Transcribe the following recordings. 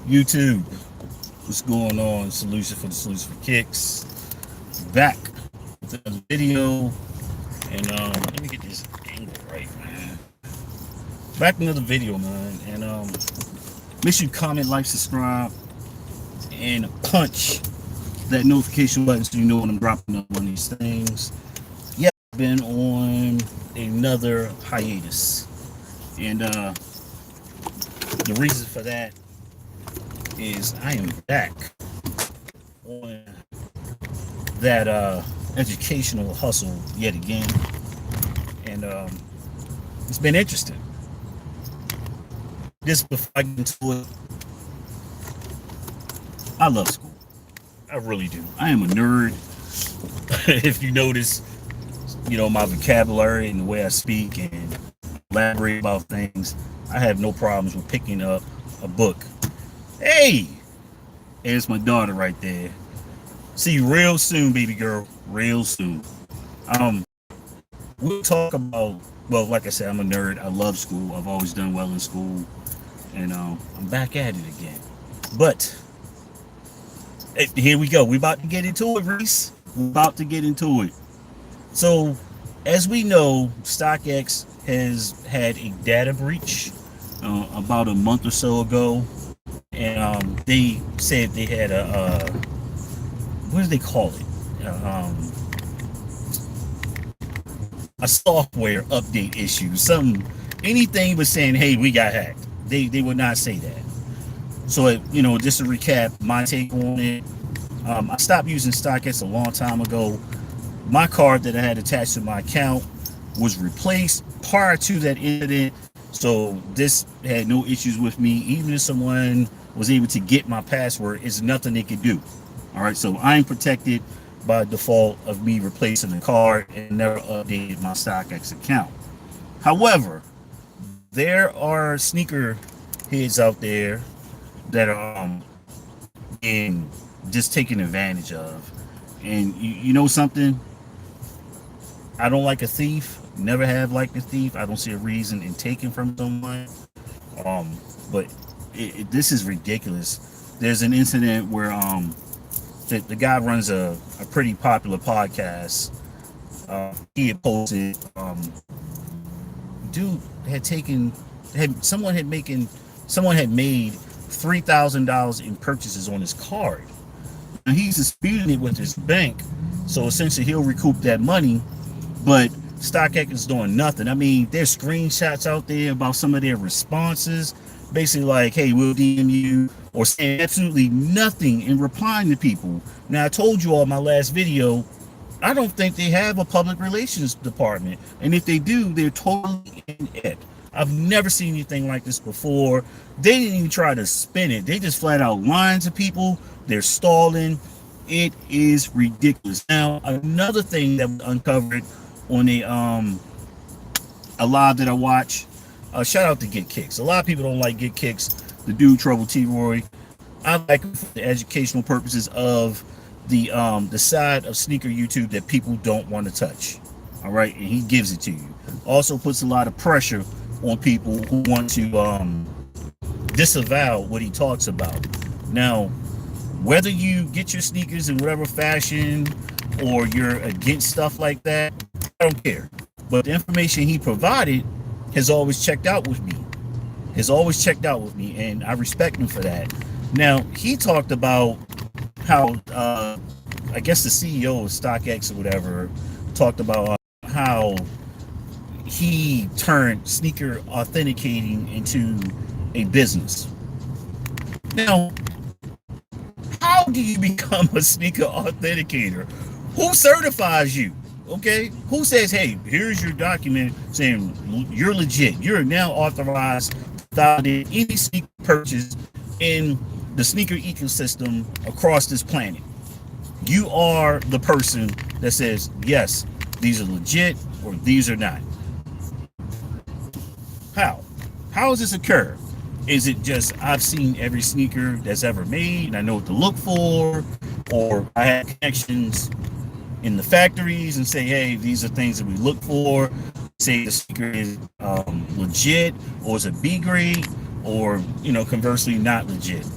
YouTube, what's going on? Solution for Kicks. Back with another video. And let me get this angle right, man. Back with another video, man. And make sure you comment, like, subscribe, and punch that notification button so you know when I'm dropping up one of these things. Yeah, I've been on another hiatus. And the reason for that is I am back on that educational hustle yet again, and it's been interesting. Just before I get into it, I love school. I really do. I am a nerd. If you notice, my vocabulary and the way I speak and elaborate about things, I have no problems with picking up a book. Hey, there's my daughter right there. See you real soon, baby girl. Real soon. We'll talk about, well, like I said, I'm a nerd. I love school. I've always done well in school. And I'm back at it again. But here we go. We're about to get into it, Reese. We're about to get into it. So, as we know, StockX has had a data breach about a month or so ago. And they said they had what do they call it? A software update issue. Anything but saying, hey, we got hacked. They would not say that. So, just to recap my take on it, I stopped using StockX a long time ago. My card that I had attached to my account was replaced prior to that incident. So this had no issues with me. Even if someone was able to get my password, it's nothing they could do. All right, so I'm protected by default of me replacing the card and never updated my StockX account. However, there are sneaker heads out there that are being just taken advantage of. And you know something? I don't like a thief. Never have liked a thief. I don't see a reason in taking from someone. But this is ridiculous. There's an incident where the guy runs a pretty popular podcast. He had posted, dude someone had made $3,000 in purchases on his card. And he's disputing it with his bank. So essentially he'll recoup that money, but StockX is doing nothing. I mean, there's screenshots out there about some of their responses, basically like, hey, we'll DM you, or saying absolutely nothing in replying to people. Now, I told you all in my last video, I don't think they have a public relations department. And if they do, they're totally inept. I've never seen anything like this before. They didn't even try to spin it. They just flat out lying to people. They're stalling. It is ridiculous. Now, another thing that was uncovered on a live that I watch, shout out to Get Kicks. A lot of people don't like Get Kicks, the dude Trouble T Roy. I like him for the educational purposes of the side of sneaker YouTube that people don't want to touch. All right, and he gives it to you. Also puts a lot of pressure on people who want to disavow what he talks about. Now, whether you get your sneakers in whatever fashion or you're against stuff like that, I don't care. But the information he provided has always checked out with me. And I respect him for that. Now, he talked about how, I guess the CEO of StockX or whatever, talked about how he turned sneaker authenticating into a business. Now, how do you become a sneaker authenticator? Who certifies you? Okay, who says, hey, here's your document saying you're legit, you're now authorized to validate any sneaker purchase in the sneaker ecosystem across this planet? You are the person that says, yes, these are legit or these are not. How does this occur? Is it just I've seen every sneaker that's ever made and I know what to look for, or I have connections in the factories and say, hey, these are things that we look for, say the sneaker is legit, or is it B grade, or conversely not legit?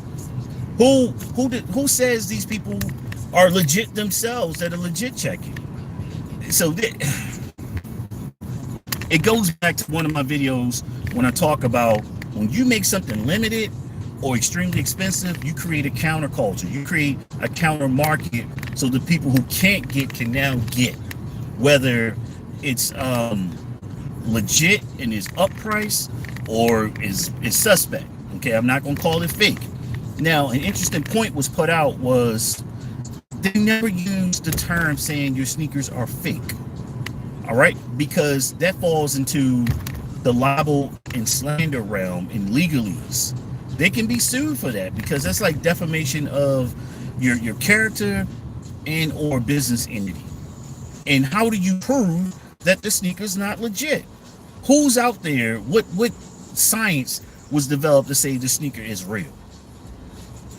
Who says these people are legit themselves, that are legit checking? So it goes back to one of my videos when I talk about when you make something limited or extremely expensive, you create a counterculture. You create a counter market so the people who can't get can now get, whether it's legit and is up price or is suspect. Okay, I'm not gonna call it fake. Now, an interesting point was put out was they never used the term saying your sneakers are fake. All right, because that falls into the libel and slander realm in legalese. They can be sued for that because that's like defamation of your character and or business entity. And how do you prove that the sneaker's not legit? Who's out there? What science was developed to say the sneaker is real?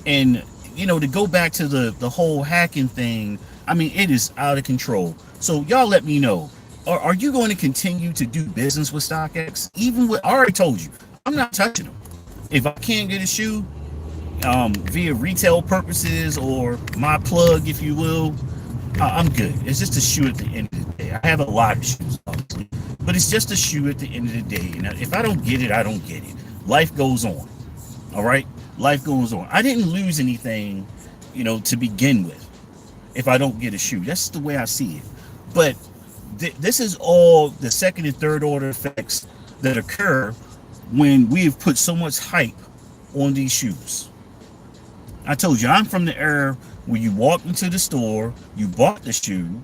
And to go back to the whole hacking thing, I mean, it is out of control. So y'all let me know. Are you going to continue to do business with StockX? Even with, I already told you, I'm not touching them. If I can't get a shoe via retail purposes or my plug, if you will, I'm good. It's just a shoe at the end of the day. I have a lot of shoes, obviously, but it's just a shoe at the end of the day. And if I don't get it, I don't get it. Life goes on. All right? Life goes on. I didn't lose anything, to begin with if I don't get a shoe. That's the way I see it. But this is all the second and third order effects that occur when we have put so much hype on these shoes. I told you, I'm from the era where you walked into the store, you bought the shoe,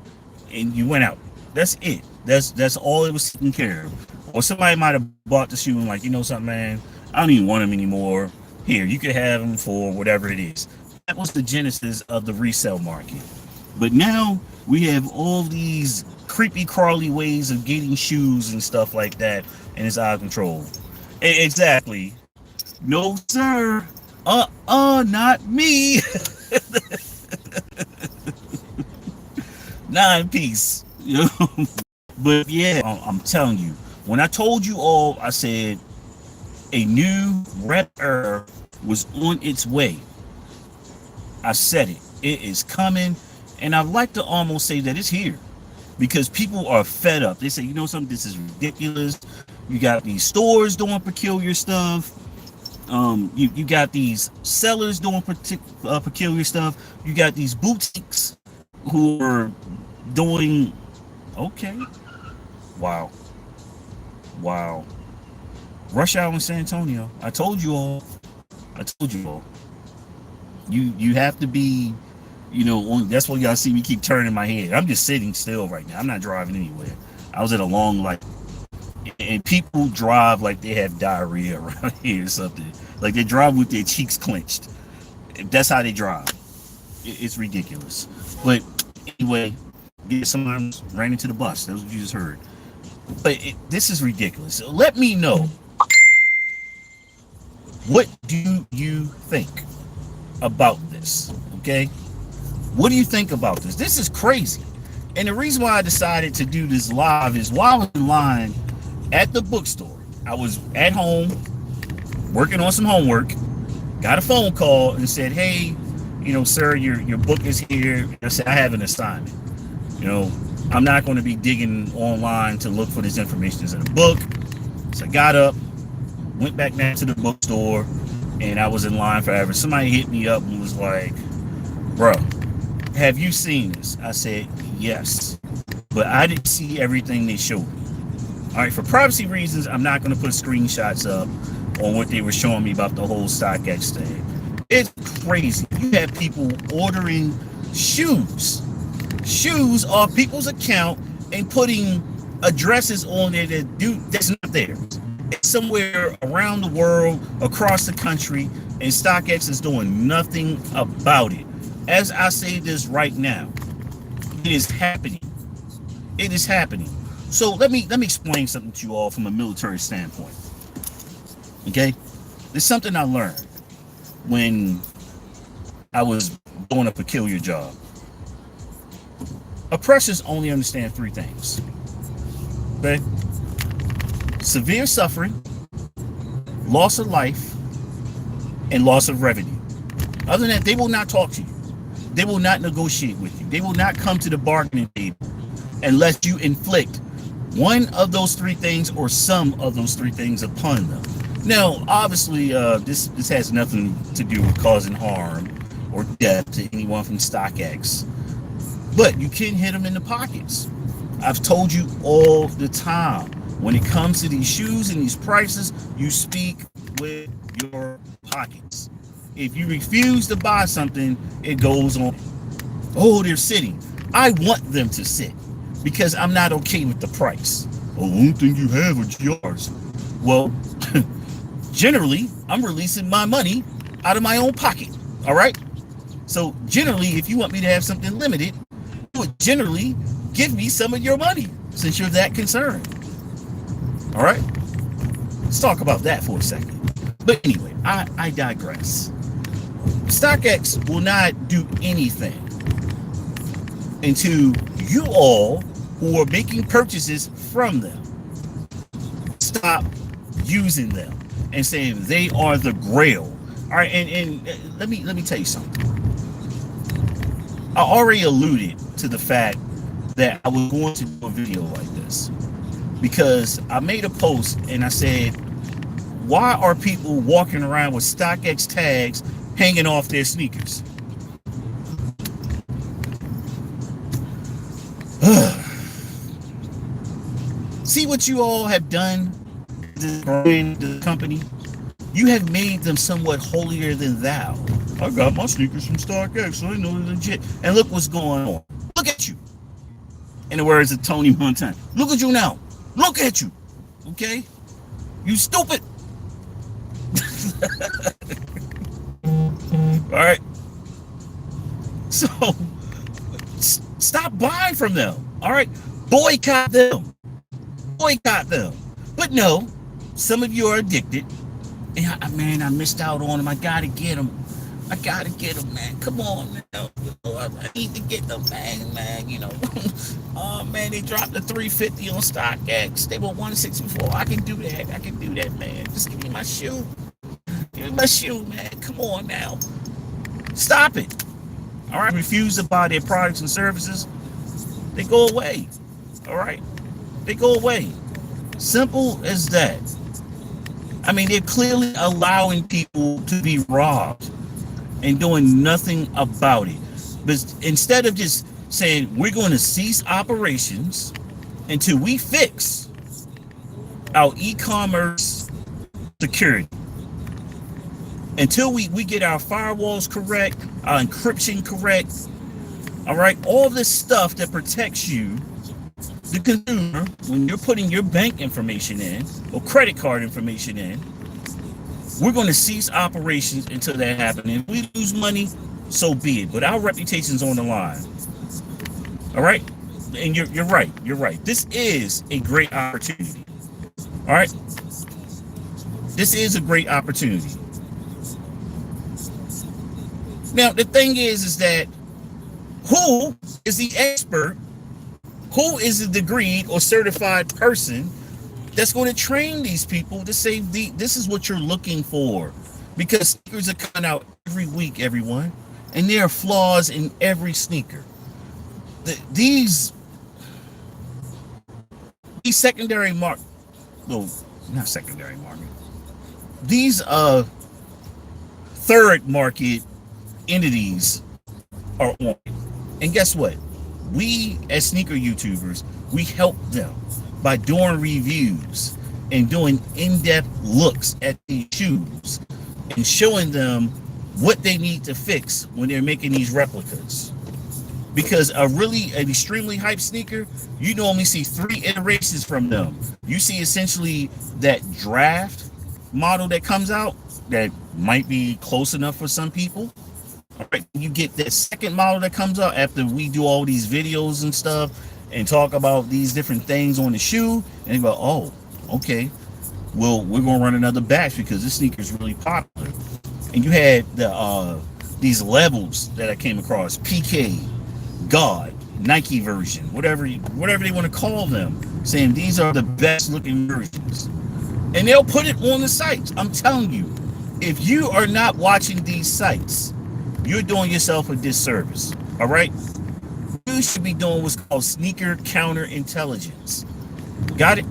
and you went out. That's it. That's all it was taken care of. Or somebody might have bought the shoe and like, something, man, I don't even want them anymore. Here, you could have them for whatever it is. That was the genesis of the resale market. But now we have all these creepy crawly ways of getting shoes and stuff like that, and it's out of control. Exactly. No, sir. Not me. 9-piece. But yeah, I'm telling you, when I told you all, I said a new rep was on its way. I said it. It is coming, and I'd like to almost say that it's here. Because people are fed up. They say, something, this is ridiculous. You got these stores doing peculiar stuff. You got these sellers doing peculiar stuff. You got these boutiques who are doing okay. Wow. Rush hour in San Antonio. I told you all. You have to be, that's why y'all see me keep turning my head. I'm just sitting still right now. I'm not driving anywhere. I was at a long light. And people drive like they have diarrhea around here or something. Like they drive with their cheeks clenched. That's how they drive. It's ridiculous. But anyway, someone ran into the bus. That's what you just heard. But this is ridiculous. So let me know. What do you think about this? Okay? What do you think about this? This is crazy. And the reason why I decided to do this live is while I was in line at the bookstore, I was at home working on some homework, got a phone call and said, hey, sir, your book is here. I said, I have an assignment. I'm not going to be digging online to look for this information. It's in a book. So I got up, went back down to the bookstore, and I was in line forever. Somebody hit me up and was like, bro, have you seen this? I said, yes, but I didn't see everything they showed me. All right, for privacy reasons, I'm not going to put screenshots up on what they were showing me about the whole StockX thing. It's crazy. You have people ordering shoes off people's account and putting addresses on there that's not there. It's somewhere around the world, across the country, and StockX is doing nothing about it. As I say this right now, it is happening. It is happening. So let me explain something to you all from a military standpoint. Okay? There's something I learned when I was doing a peculiar job. Oppressors only understand three things. Okay? Severe suffering, loss of life, and loss of revenue. Other than that, they will not talk to you. They will not negotiate with you. They will not come to the bargaining table unless you inflict one of those three things or some of those three things upon them. Now, obviously, this has nothing to do with causing harm or death to anyone from StockX, but you can hit them in the pockets. I've told you all the time, when it comes to these shoes and these prices, you speak with your pockets. If you refuse to buy something, it goes on. Oh, they're sitting. I want them to sit because I'm not okay with the price. Oh, one thing you have are yours. Well, generally, I'm releasing my money out of my own pocket. All right? So generally, if you want me to have something limited, you would generally give me some of your money since you're that concerned. All right? Let's talk about that for a second. But anyway, I digress. StockX will not do anything until you all who are making purchases from them stop using them and saying they are the grail. All right, and let me tell you something. I already alluded to the fact that I was going to do a video like this because I made a post and I said, why are people walking around with StockX tags hanging off their sneakers? See what you all have done to the company? You have made them somewhat holier than thou. I got my sneakers from StockX, so I know they're legit. And look what's going on. Look at you. In the words of Tony Montana. Look at you now. Look at you. Okay? You stupid. All right. So stop buying from them. All right. Boycott them. Boycott them. But no, some of you are addicted. And man, I missed out on them. I gotta get them. I gotta get them, man. Come on, man. I need to get them, man. You know. Oh man, they dropped the 350 on StockX. They were 164. I can do that, man. Just give me my shoe. Give me my shoe, man. Come on now. Stop it. All right. Refuse to buy their products and services. They go away. All right. They go away. Simple as that. I mean, they're clearly allowing people to be robbed and doing nothing about it. But instead of just saying we're going to cease operations until we fix our e-commerce security, until we get our firewalls correct, our encryption correct, all right, all this stuff that protects you, the consumer, when you're putting your bank information in or credit card information in, we're going to cease operations until that happens. If we lose money, so be it. But our reputation's on the line. All right? And you're right. You're right. This is a great opportunity. All right? This is a great opportunity. Now, the thing is that who is the expert? Who is the degreed or certified person that's going to train these people to say this is what you're looking for? Because sneakers are coming out every week, everyone, and there are flaws in every sneaker. These secondary market, well, not secondary market. These third market entities are on. And guess what? We as sneaker YouTubers, we help them by doing reviews and doing in-depth looks at these shoes and showing them what they need to fix when they're making these replicas. Because an extremely hype sneaker, you normally see 3 iterations from them. You see essentially that draft model that comes out that might be close enough for some people. All right, you get that second model that comes out after we do all these videos and stuff and talk about these different things on the shoe, and you go, oh, okay, well, we're gonna run another batch because this sneaker is really popular. And you had these levels that I came across: PK, God, Nike version, whatever they want to call them, saying these are the best looking versions, and they'll put it on the sites. I'm telling you, if you are not watching these sites, you're doing yourself a disservice. All right? You should be doing what's called sneaker counterintelligence. Got it?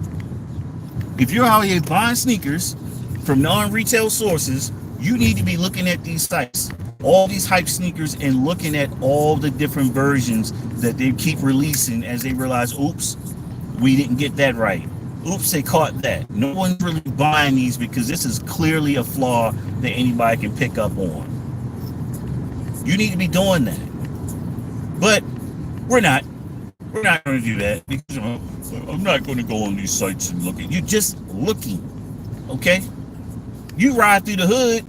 If you're out here buying sneakers from non-retail sources, you need to be looking at these sites, all these hype sneakers, and looking at all the different versions that they keep releasing as they realize, oops, we didn't get that right. Oops, they caught that. No one's really buying these because this is clearly a flaw that anybody can pick up on. You need to be doing that. But we're not. We're not going to do that because I'm not going to go on these sites and look at. You're just looking, okay? You ride through the hood.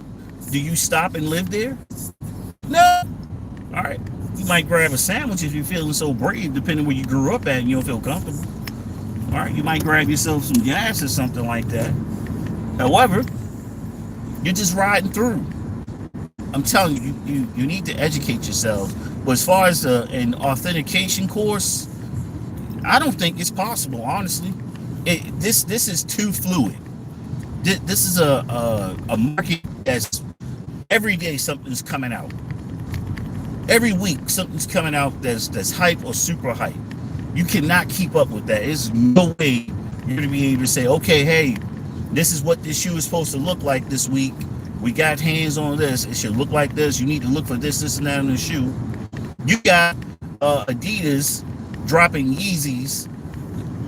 Do you stop and live there? No. All right. You might grab a sandwich if you're feeling so brave, depending where you grew up at and you don't feel comfortable. All right. You might grab yourself some gas or something like that. However, you're just riding through. I'm telling you, you need to educate yourself. But as far as an authentication course, I don't think it's possible, honestly. This is too fluid. This is a market that's every day something's coming out. Every week something's coming out that's hype or super hype. You cannot keep up with that. There's no way you're going to be able to say, okay, hey, this is what this shoe is supposed to look like this week. We got hands on this. It should look like this. You need to look for this, and that in the shoe. You got Adidas dropping Yeezys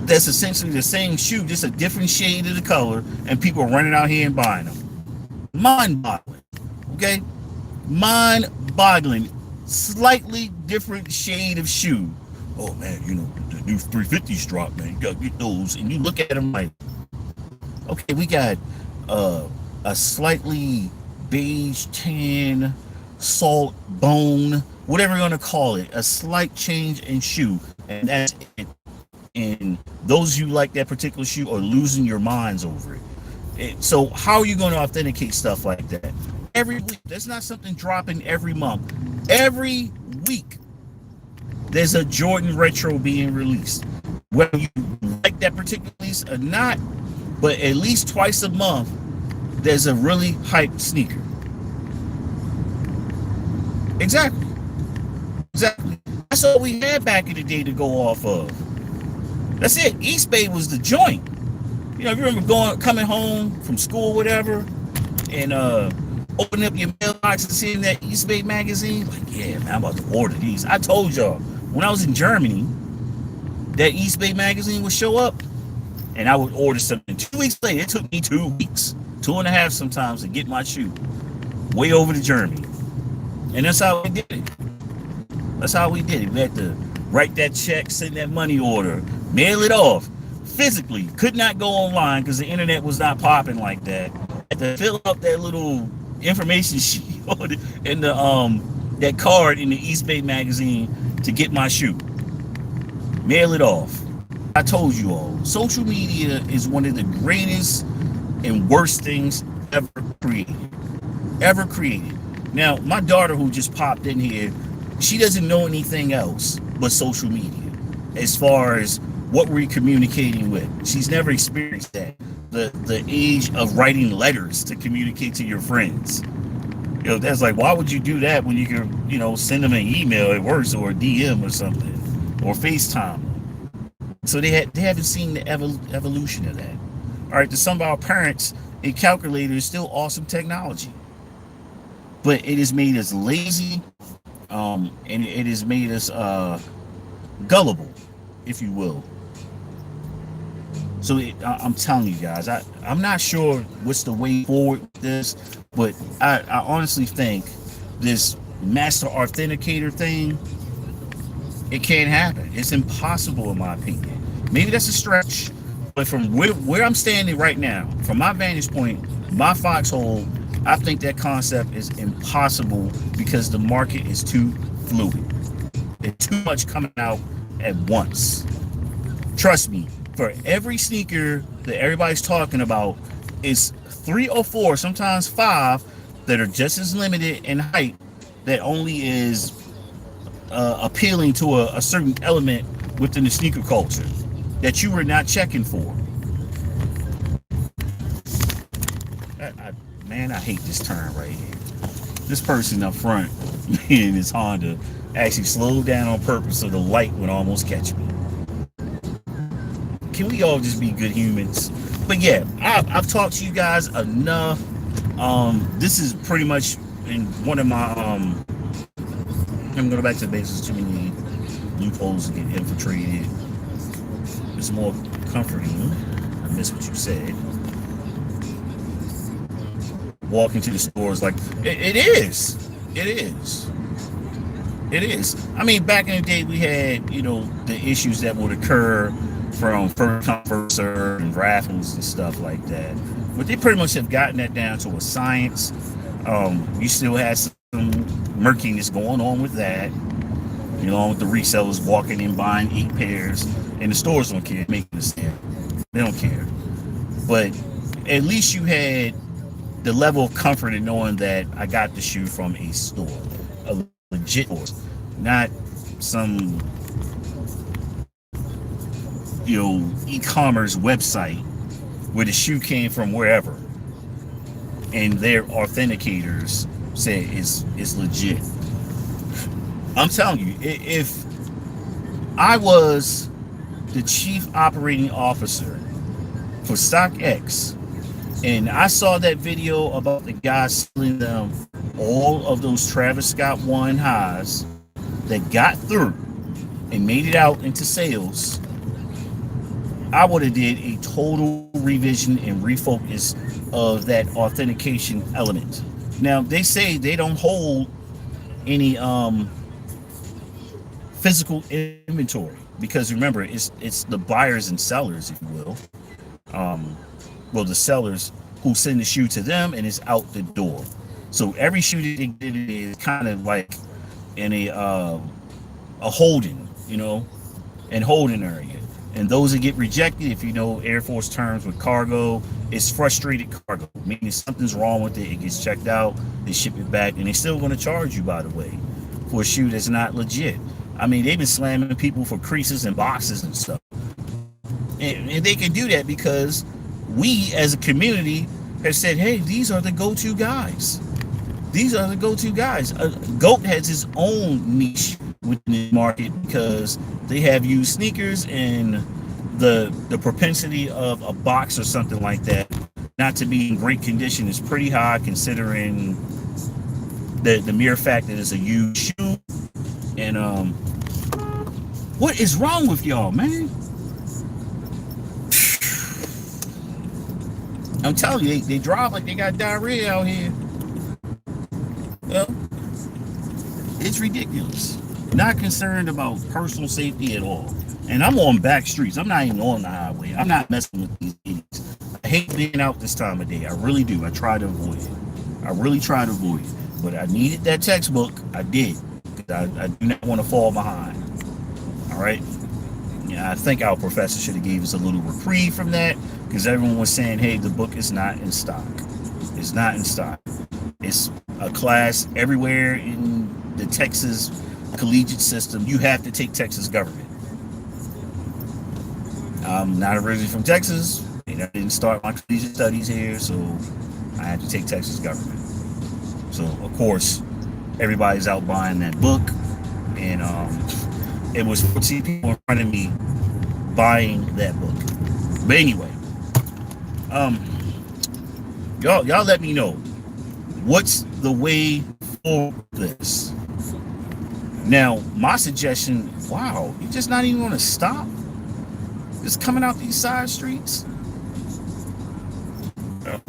that's essentially the same shoe, just a different shade of the color, and people are running out here and buying them. Mind-boggling, okay? Mind-boggling. Slightly different shade of shoe. Oh, man, you know, the new 350s drop, man. You got to get those. And you look at them like, okay, we got a slightly beige, tan, salt, bone, whatever you're going to call it, a slight change in shoe, and that's it. And those of you like that particular shoe are losing your minds over it. So how are you going to authenticate stuff like that? Every week, there's not something dropping every month. Every week, there's a Jordan retro being released. Whether you like that particular release or not, but at least twice a month, there's a really hyped sneaker. Exactly. That's all we had back in the day to go off of. That's it. East Bay was the joint. You know, if you remember coming home from school, whatever, and opening up your mailbox and seeing that East Bay magazine, like, yeah, man, I'm about to order these. I told y'all, when I was in Germany, that East Bay magazine would show up, and I would order something. 2 weeks later, it took me 2 weeks, 2.5 sometimes, to get my shoe way over to Germany. And that's how we did it. We had to write that check, send that money order, mail it off physically. Could not go online because the internet was not popping like that. Had to fill out that little information sheet in the that card in the East Bay magazine to get my shoe. Mail it off. I told you all, social media is one of the greatest and worst things ever created. Now, my daughter, who just popped in here, she doesn't know anything else but social media as far as what we're communicating with. She's never experienced that. The age of writing letters to communicate to your friends. You know, that's like, why would you do that when you can, you know, send them an email at worst, or a DM or something, or FaceTime? So they haven't seen the evolution of that. All right, to some of our parents, a calculator is still awesome technology, but it has made us lazy, and it has made us gullible, if you will. So I'm telling you guys, I'm not sure what's the way forward with this, but I honestly think this master authenticator thing, it can't happen. It's impossible in my opinion. Maybe that's a stretch, but from where I'm standing right now, from my vantage point, my foxhole, I think that concept is impossible because the market is too fluid. There's too much coming out at once. Trust me, for every sneaker that everybody's talking about, is 3 or 4, sometimes 5, that are just as limited in height, that only is appealing to a certain element within the sneaker culture that you were not checking for. Man, I hate this turn right here. This person up front in his Honda actually slowed down on purpose so the light would almost catch me. Can we all just be good humans? But yeah, I've talked to you guys enough. This is pretty much in one of my I'm going back to the basics. Too many loopholes to get infiltrated. It's more comforting. I missed what you said. Walking to the stores like it is. It is. It is. I mean, back in the day, we had the issues that would occur from first come first serve and raffles and stuff like that. But they pretty much have gotten that down to a science. You still have some murkiness going on with that. With the resellers walking in buying 8 pairs, and the stores don't care, making a sale. They don't care. But at least you had the level of comfort in knowing that I got the shoe from a store, a legit store, not some e-commerce website where the shoe came from wherever and their authenticators say it's legit. I'm telling you, if I was the chief operating officer for StockX and I saw that video about the guy selling them all of those Travis Scott 1 highs that got through and made it out into sales, I would have did a total revision and refocus of that authentication element. Now, they say they don't hold any physical inventory because remember, it's the buyers and sellers, if you will. Well, the sellers who send the shoe to them and it's out the door. So every shoe that they get is kind of like in a holding, and holding area. And those that get rejected, if you know Air Force terms with cargo, it's frustrated cargo, meaning something's wrong with it. It gets checked out, they ship it back, and they're still going to charge you, by the way, for a shoe that's not legit. I mean, they've been slamming people for creases and boxes and stuff. And they can do that because we, as a community, have said, hey, these are the go-to guys. These are the go-to guys. GOAT has his own niche within the market because they have used sneakers, and the propensity of a box or something like that not to be in great condition is pretty high, considering the mere fact that it's a used shoe. And what is wrong with y'all, man? I'm telling you, they drive like they got diarrhea out here. Well, it's ridiculous. Not concerned about personal safety at all. And I'm on back streets. I'm not even on the highway. I'm not messing with these idiots. I hate being out this time of day. I really do. I try to avoid it. I really try to avoid it. But I needed that textbook. I did. I do not want to fall behind. All right? Yeah, I think our professor should have gave us a little reprieve from that, because everyone was saying, hey, the book is not in stock. It's not in stock. It's a class everywhere in the Texas collegiate system. You have to take Texas government. I'm not originally from Texas, and I didn't start my collegiate studies here, so I had to take Texas government. So, of course, everybody's out buying that book, and it was 14 people in front of me buying that book. But anyway, y'all let me know, what's the way for this? Now, my suggestion, wow, you're just not even going to stop? Just coming out these side streets? All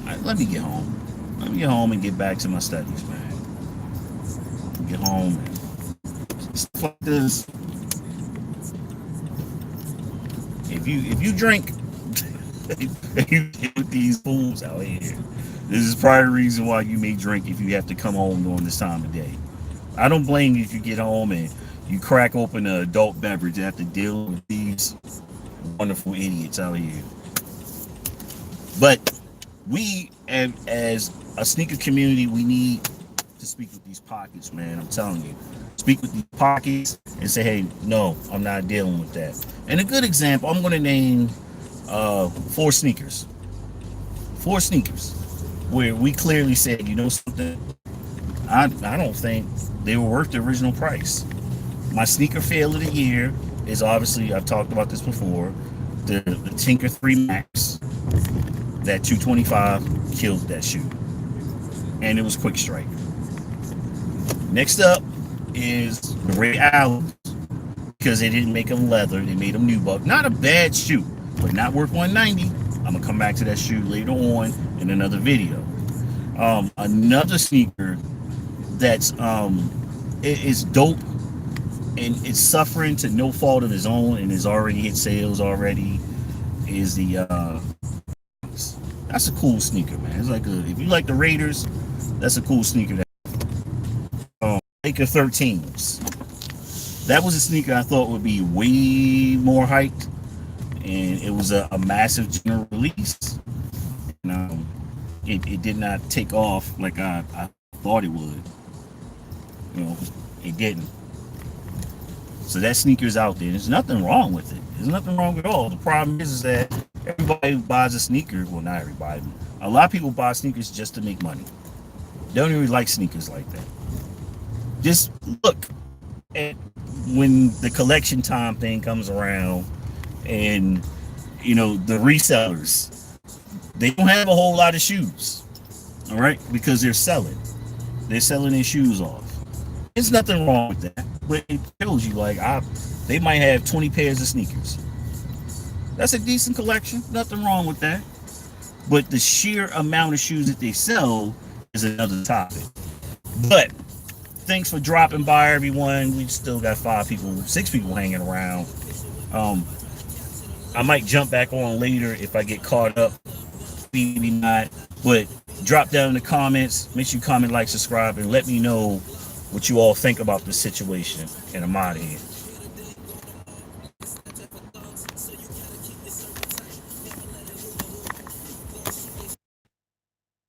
right, let me get home. Let me get home and get back to my studies, man. Get home and stuff like this. If you drink, if you get with these fools out here, this is probably the reason why you may drink if you have to come home during this time of day. I don't blame you if you get home and you crack open an adult beverage and have to deal with these wonderful idiots out here. But we, as a sneaker community, we need to speak with these pockets, man. I'm telling you. Speak with these pockets and say, hey, no, I'm not dealing with that. And a good example, I'm going to name 4 sneakers. 4 sneakers. where we clearly said, you know something, I don't think they were worth the original price. My sneaker fail of the year is obviously, I've talked about this before, the Tinker 3 Max. That 225 killed that shoe. And it was quick strike. Next up is the Ray Allen, because they didn't make them leather, they made them nubuck. Not a bad shoe, but not worth 190. I'm gonna come back to that shoe later on in another video. Another sneaker that's it is dope and it's suffering to no fault of his own and has already hit sales already is the that's a cool sneaker, man. It's like if you like the Raiders, that's a cool sneaker. Laker 13s. That was a sneaker I thought would be way more hyped, and it was a massive general release. And, it did not take off like I thought it would. You know, it didn't. So that sneaker's out there. There's nothing wrong with it. There's nothing wrong at all. The problem is that everybody who buys a sneaker, well, not everybody, but a lot of people buy sneakers just to make money. They don't even like sneakers like that. Just look at when the collection time thing comes around and, you know, the resellers, they don't have a whole lot of shoes, all right, because they're selling their shoes off. There's nothing wrong with that, but it tells you, like, they might have 20 pairs of sneakers. That's a decent collection, nothing wrong with that, but the sheer amount of shoes that they sell is another topic. But thanks for dropping by, everyone. We still got 6 people hanging around. I might jump back on later if I get caught up, maybe not, but drop down in the comments. Make sure you comment, like, subscribe, and let me know what you all think about this situation. And I'm out of here.